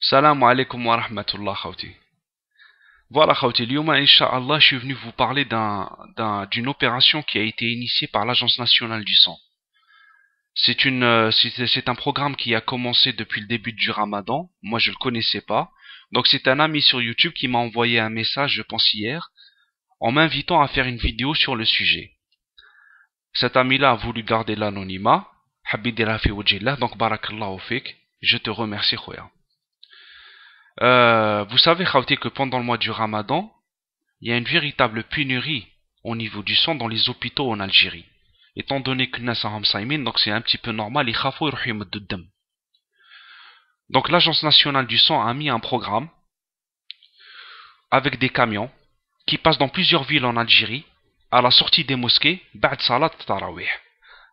Salam alaikum wa rahmatullah khawti. Voilà khawti, Lyouma Inch'Allah, je suis venu vous parler d'une opération qui a été initiée par l'Agence nationale du sang. C'est un programme qui a commencé depuis le début du Ramadan. Moi, je le connaissais pas. Donc, c'est un ami sur YouTube qui m'a envoyé un message, je pense hier, en m'invitant à faire une vidéo sur le sujet. Cet ami-là a voulu garder l'anonymat. Habidillah fi wajhillah, donc barakallahu fik. Je te remercie, khoya. Vous savez, Khawti, que pendant le mois du Ramadan, il y a une véritable pénurie au niveau du sang dans les hôpitaux en Algérie. Étant donné que Nas Aham Saïmin, donc c'est un petit peu normal, donc l'Agence nationale du sang a mis un programme avec des camions qui passent dans plusieurs villes en Algérie à la sortie des mosquées, ba'd salat tarawih,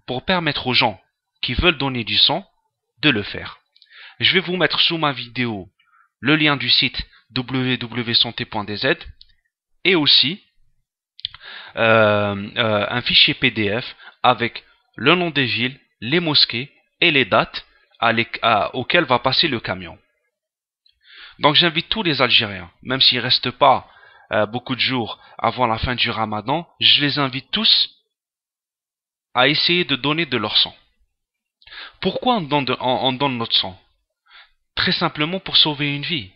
pour permettre aux gens qui veulent donner du sang de le faire. Je vais vous mettre sous ma vidéo le lien du site www.santé.dz et aussi un fichier PDF avec le nom des villes, les mosquées et les dates auxquelles va passer le camion. Donc j'invite tous les Algériens, même s'il ne reste pas beaucoup de jours avant la fin du Ramadan, je les invite tous à essayer de donner de leur sang. Pourquoi on donne notre sang? Très simplement pour sauver une vie.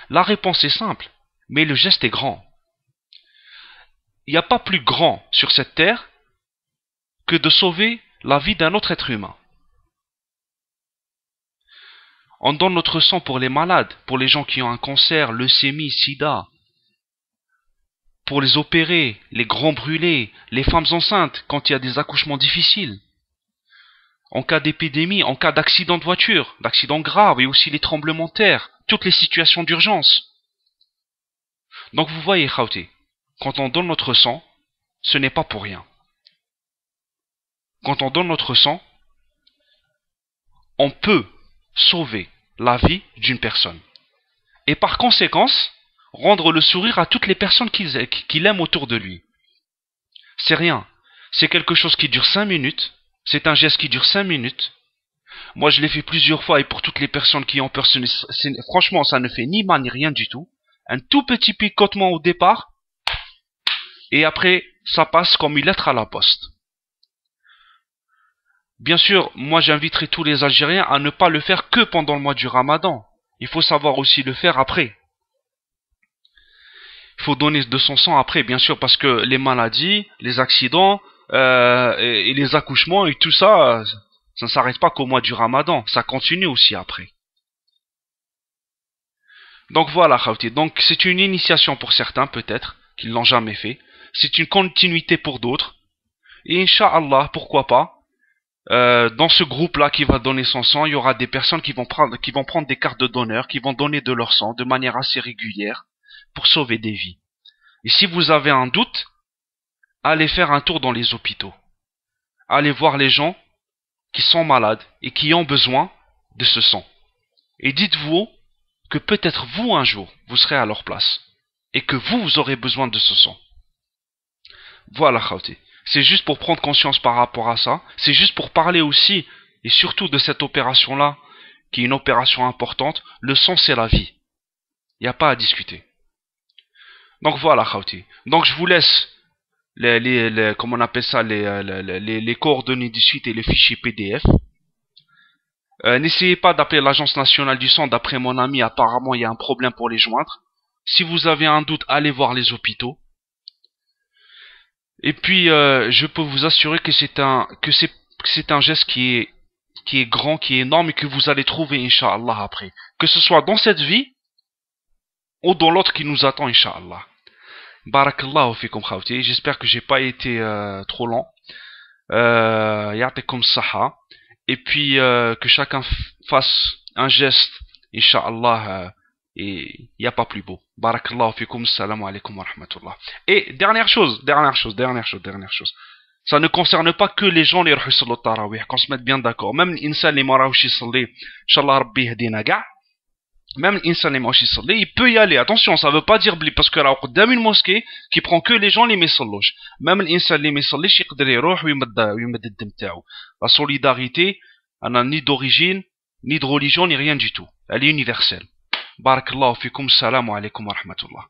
La réponse est simple, mais le geste est grand. Il n'y a pas plus grand sur cette terre que de sauver la vie d'un autre être humain. On donne notre sang pour les malades, pour les gens qui ont un cancer, leucémie, sida, pour les opérés, les grands brûlés, les femmes enceintes quand il y a des accouchements difficiles, en cas d'épidémie, en cas d'accident de voiture, d'accident grave et aussi les tremblements de terre, toutes les situations d'urgence. Donc vous voyez, Khawti, quand on donne notre sang, ce n'est pas pour rien. Quand on donne notre sang, on peut sauver la vie d'une personne. Et par conséquence, rendre le sourire à toutes les personnes qu'il aime autour de lui. C'est rien. C'est quelque chose qui dure 5 minutes. C'est un geste qui dure 5 minutes. Moi, je l'ai fait plusieurs fois et pour toutes les personnes qui ont peur, franchement, ça ne fait ni mal ni rien du tout. Un tout petit picotement au départ. Et après, ça passe comme une lettre à la poste. Bien sûr, moi j'inviterai tous les Algériens à ne pas le faire que pendant le mois du Ramadan. Il faut savoir aussi le faire après. Il faut donner de son sang après, bien sûr, parce que les maladies, les accidents et les accouchements et tout ça, ça ne s'arrête pas qu'au mois du Ramadan. Ça continue aussi après. Donc voilà, Khawti. Donc c'est une initiation pour certains, peut-être, qui ne l'ont jamais fait. C'est une continuité pour d'autres. Et Inch'Allah, pourquoi pas, dans ce groupe-là qui va donner son sang, il y aura des personnes qui vont prendre des cartes de donneur, qui vont donner de leur sang de manière assez régulière pour sauver des vies. Et si vous avez un doute, allez faire un tour dans les hôpitaux. Allez voir les gens qui sont malades et qui ont besoin de ce sang. Et dites-vous que peut-être vous un jour, vous serez à leur place et que vous aurez besoin de ce sang. Voilà, Khawti. C'est juste pour prendre conscience par rapport à ça. C'est juste pour parler aussi et surtout de cette opération-là, qui est une opération importante. Le sang, c'est la vie. Il n'y a pas à discuter. Donc voilà, Khawti. Donc je vous laisse comment on appelle ça, les coordonnées du site et les fichiers PDF. N'essayez pas d'appeler l'Agence nationale du sang. D'après mon ami, apparemment, il y a un problème pour les joindre. Si vous avez un doute, allez voir les hôpitaux. Et puis, je peux vous assurer que c'est un geste qui est grand, qui est énorme et que vous allez trouver, Inch'Allah, après. Que ce soit dans cette vie ou dans l'autre qui nous attend, Inch'Allah. Barakallahu fikum khawti. J'espère que j'ai pas été trop long. Ya'tikum saha. Et puis, que chacun fasse un geste, Inch'Allah, et il n'y a pas plus beau. Barakallahu fikum, salam alaikum wa rahmatullah. Et dernière chose. Ça ne concerne pas que les gens les rahussalat tarawih, qu'on se mette bien d'accord. Même l'insan les marawshi salli, Inch'Allah Rabbi hadina ga'. Même l'insan les marawshi salli, il peut y aller. Attention, ça veut pas dire bli, parce que là, on a une mosquée qui prend que les gens les mesalloch. Même l'insan les mesallish, il peut y aller. La solidarité, elle n'a ni d'origine, ni de religion, ni rien du tout. elle est universelle. Barakallahu fikum, salam alaikum wa rahmatullah.